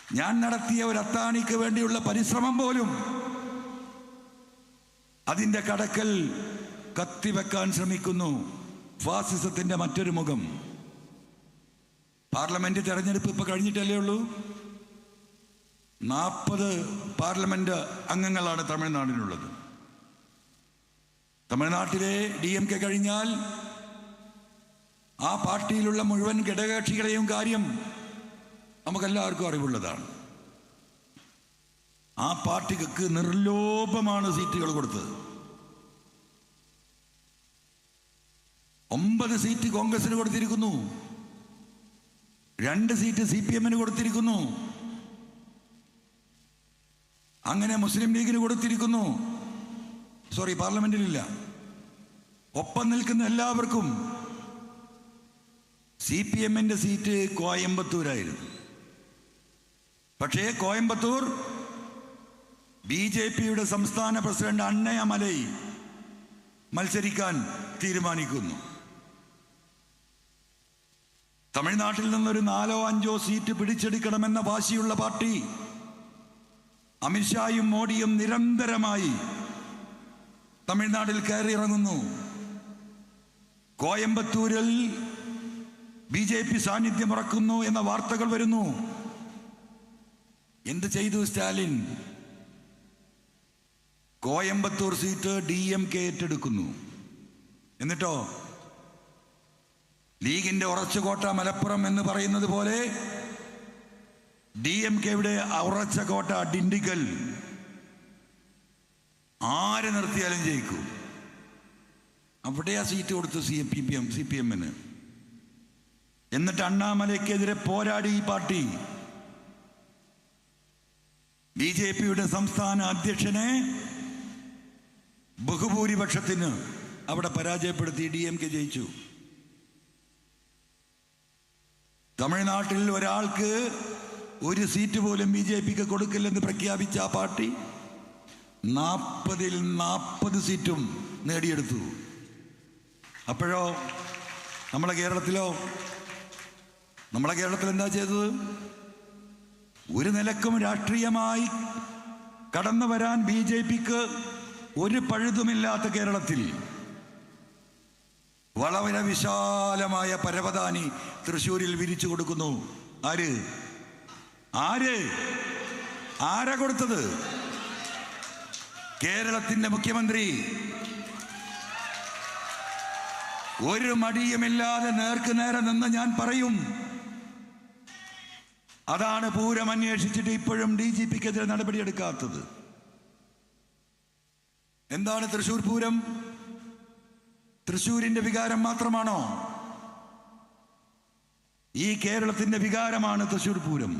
ഞാൻ നടത്തിയ ഒരു അത്താണിക്ക് വേണ്ടിയുള്ള പരിശ്രമം പോലും അതിൻ്റെ കടക്കൽ കത്തിവെക്കാൻ ശ്രമിക്കുന്നു ഫാസിസത്തിന്റെ മറ്റൊരു മുഖം. പാർലമെന്റ് തെരഞ്ഞെടുപ്പ് ഇപ്പൊ കഴിഞ്ഞിട്ടല്ലേ ഉള്ളൂ. 40 പാർലമെന്റ് അംഗങ്ങളാണ് തമിഴ്നാടിനുള്ളത്. തമിഴ്നാട്ടിലെ DMK കഴിഞ്ഞാൽ ആ പാർട്ടിയിലുള്ള മുഴുവൻ ഘടകകക്ഷികളെയും കാര്യം നമുക്കെല്ലാവർക്കും അറിവുള്ളതാണ്. ആ പാർട്ടിക്ക് നിർലോഭമാണ് സീറ്റുകൾ കൊടുത്തത്. 9 സീറ്റ് കോൺഗ്രസിന് കൊടുത്തിരിക്കുന്നു, 2 സീറ്റ് CPM-ന് കൊടുത്തിരിക്കുന്നു, അങ്ങനെ മുസ്ലിം ലീഗിന് കൊടുത്തിരിക്കുന്നു. സോറി, പാർലമെന്റിലില്ല. ഒപ്പം നിൽക്കുന്ന എല്ലാവർക്കും. CPM-ന്റെ സീറ്റ് കോയമ്പത്തൂരായിരുന്നു. പക്ഷേ കോയമ്പത്തൂർ BJP-യുടെ സംസ്ഥാന പ്രസിഡന്റ് അണ്ണയമലൈ മത്സരിക്കാൻ തീരുമാനിക്കുന്നു. തമിഴ്നാട്ടിൽ നിന്നൊരു 4ഓ 5ഓ സീറ്റ് പിടിച്ചെടുക്കണമെന്ന വാശിയുള്ള പാർട്ടി അമിത്ഷായും മോഡിയും നിരന്തരമായി തമിഴ്നാട്ടിൽ കയറിയിറങ്ങുന്നു. കോയമ്പത്തൂരിൽ BJP സാന്നിധ്യം ഉറക്കുന്നു എന്ന വാർത്തകൾ വരുന്നു. എന്ത് ചെയ്തു സ്റ്റാലിൻ? കോയമ്പത്തൂർ സീറ്റ് DMK ഏറ്റെടുക്കുന്നു. എന്നിട്ടോ ലീഗിന്റെ ഉറച്ചുകോട്ട മലപ്പുറം എന്ന് പറയുന്നത് പോലെ DMK-യുടെ ഉറച്ച കോട്ട ഡിണ്ടിഗൽ. ആരെ നിർത്തിയാലും ജയിക്കും. അവിടെയാ സീറ്റ് കൊടുത്തു CPM-ന്. എന്നിട്ട് അണ്ണാമലയ്ക്കെതിരെ പോരാടി ഈ പാർട്ടി. BJP-യുടെ സംസ്ഥാന അധ്യക്ഷനെ ബഹുഭൂരിപക്ഷത്തിന് അവിടെ പരാജയപ്പെടുത്തി DMK ജയിച്ചു. തമിഴ്നാട്ടിൽ ഒരാൾക്ക് ഒരു സീറ്റ് പോലും BJP-ക്ക് കൊടുക്കില്ലെന്ന് പ്രഖ്യാപിച്ച ആ പാർട്ടി 40-ൽ 40 സീറ്റും നേടിയെടുത്തു. അപ്പോഴോ നമ്മളെ കേരളത്തിൽ എന്താ ചെയ്തത്? ഒരു നിലക്കും രാഷ്ട്രീയമായി കടന്നു വരാൻ BJP-ക്ക് ഒരു പഴുതുമില്ലാത്ത കേരളത്തിൽ വളരെ വിശാലമായ പരവതാനി തൃശ്ശൂരിൽ വിരിച്ചു കൊടുക്കുന്നു. ആരാ കൊടുത്തത്? കേരളത്തിന്റെ മുഖ്യമന്ത്രി. ഒരു മടിയുമില്ലാതെ നേർക്ക് നേരെ നിന്ന് ഞാൻ പറയും, അതാണ് പൂരം അന്വേഷിച്ചിട്ട് ഇപ്പോഴും DGP-ക്കെതിരെ നടപടിയെടുക്കാത്തത്. എന്താണ് തൃശ്ശൂർ പൂരം? തൃശ്ശൂരിന്റെ വികാരം മാത്രമാണോ? ഈ കേരളത്തിന്റെ വികാരമാണ് തൃശ്ശൂർ പൂരം.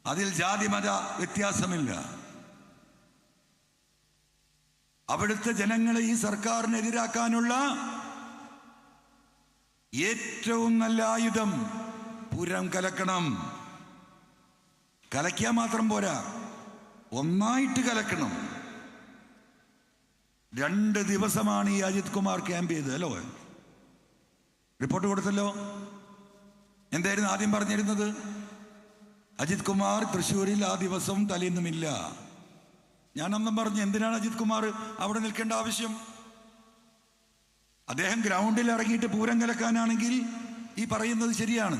അതിൽ ജാതിമത വ്യത്യാസമില്ല. അവിടുത്തെ ജനങ്ങളെ ഈ സർക്കാരിനെതിരാക്കാനുള്ള ഏറ്റവും നല്ല ആയുധം പൂരം കലക്കണം. കലക്കിയാൽ മാത്രം പോരാ, ഒന്നായിട്ട് കലക്കണം. 2 ദിവസമാണ് ഈ അജിത് കുമാർ ക്യാമ്പ് ചെയ്തത്. അല്ലോ, റിപ്പോർട്ട് കൊടുത്തല്ലോ. എന്തായിരുന്നു ആദ്യം പറഞ്ഞിരുന്നത്? അജിത് കുമാർ തൃശ്ശൂരിൽ ആ ദിവസം തലേന്നുമില്ല. ഞാനൊന്നും പറഞ്ഞു, എന്തിനാണ് അജിത് കുമാർ അവിടെ നിൽക്കേണ്ട ആവശ്യം? അദ്ദേഹം ഗ്രൗണ്ടിൽ ഇറങ്ങിയിട്ട് പൂരം കലക്കാനാണെങ്കിൽ ഈ പറയുന്നത് ശരിയാണ്.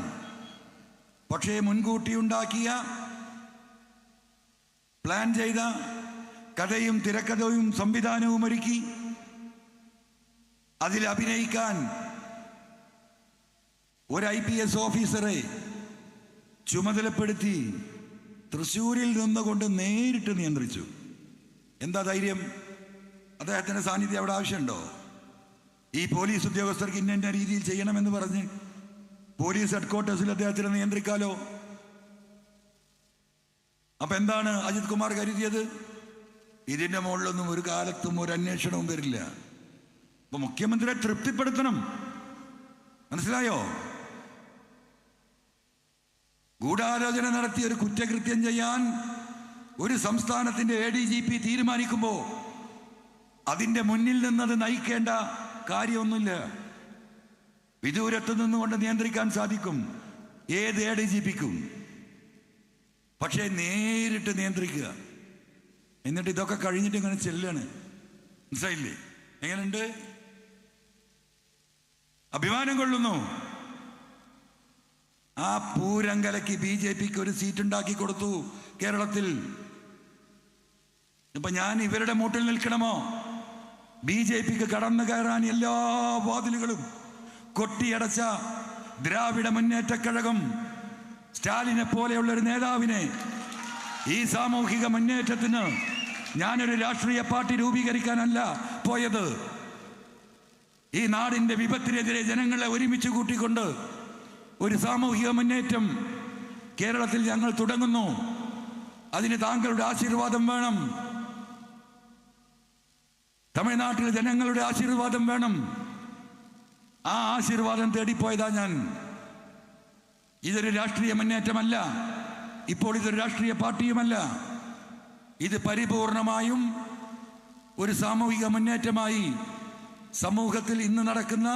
പക്ഷേ മുൻകൂട്ടി ഉണ്ടാക്കിയ, പ്ലാൻ ചെയ്ത കഥയും തിരക്കഥയും സംവിധാനവും ഒരുക്കി അതിൽ അഭിനയിക്കാൻ ഒരു IPS ഓഫീസറെ ചുമതലപ്പെടുത്തി തൃശ്ശൂരിൽ നിന്നുകൊണ്ട് നേരിട്ട് നിയന്ത്രിച്ചു. എന്താ ധൈര്യം? അദ്ദേഹത്തിന്റെ സാന്നിധ്യം അവിടെ ആവശ്യമുണ്ടോ? ഈ പോലീസ് ഉദ്യോഗസ്ഥർക്ക് ഇന്ന രീതിയിൽ ചെയ്യണമെന്ന് പറഞ്ഞ് പോലീസ് ഹെഡ്ക്വാർട്ടേഴ്സിൽ അദ്ദേഹത്തിനെ നിയന്ത്രിക്കാലോ. അപ്പൊ എന്താണ് അജിത് കുമാർ കരുതിയത്? ഇതിന്റെ മുകളിലൊന്നും ഒരു കാലത്തും ഒരു അന്വേഷണവും വരില്ല. അപ്പൊ മുഖ്യമന്ത്രിയെ തൃപ്തിപ്പെടുത്തണം. മനസ്സിലായോ? ഗൂഢാലോചന നടത്തി ഒരു കുറ്റകൃത്യം ചെയ്യാൻ ഒരു സംസ്ഥാനത്തിന്റെ ADGP തീരുമാനിക്കുമ്പോൾ അതിന്റെ മുന്നിൽ നിന്നത് നയിക്കേണ്ട കാര്യമൊന്നുമില്ല. വിദൂരത്ത് നിന്നുകൊണ്ട് നിയന്ത്രിക്കാൻ സാധിക്കും ഏത് ADGP-ക്കും. പക്ഷേ നേരിട്ട് നിയന്ത്രിക്കുക. എന്നിട്ട് ഇതൊക്കെ കഴിഞ്ഞിട്ട് ഇങ്ങനെ ചെല്ലാണ്. മനസ്സിലായില്ലേ? എങ്ങനെയുണ്ട്? അഭിമാനം കൊള്ളുന്നു. ആ പൂരങ്കലയ്ക്ക് BJPക്ക് ഒരു സീറ്റ് ഉണ്ടാക്കി കൊടുത്തു കേരളത്തിൽ. ഇപ്പൊ ഞാൻ ഇവരുടെ മൂട്ടിൽ നിൽക്കണമോ? BJPക്ക് കടന്നു കയറാൻ എല്ലാ വാതിലുകളും കൊട്ടിയടച്ച ദ്രാവിഡ മുന്നേറ്റ കഴകം സ്റ്റാലിനെ പോലെയുള്ള ഒരു നേതാവിനെ ഈ സാമൂഹിക മുന്നേറ്റത്തിന് ഞാനൊരു രാഷ്ട്രീയ പാർട്ടി രൂപീകരിക്കാനല്ല പോയത്. ഈ നാടിന്റെ വിപത്തിനെതിരെ ജനങ്ങളെ ഒരുമിച്ച് കൂട്ടിക്കൊണ്ട് ഒരു സാമൂഹിക മുന്നേറ്റം കേരളത്തിൽ ഞങ്ങൾ തുടങ്ങുന്നു. അതിന് താങ്കളുടെ ആശീർവാദം വേണം. തമിഴ്നാട്ടിലെ ജനങ്ങളുടെ ആശീർവാദം വേണം. ആ ആശീർവാദം തേടിപ്പോയതാ ഞാൻ. ഇതൊരു രാഷ്ട്രീയ മുന്നേറ്റമല്ല, ഇപ്പോൾ ഇതൊരു രാഷ്ട്രീയ പാർട്ടിയുമല്ല. ഇത് പരിപൂർണമായും ഒരു സാമൂഹിക മുന്നേറ്റമായി സമൂഹത്തിൽ ഇന്ന് നടക്കുന്ന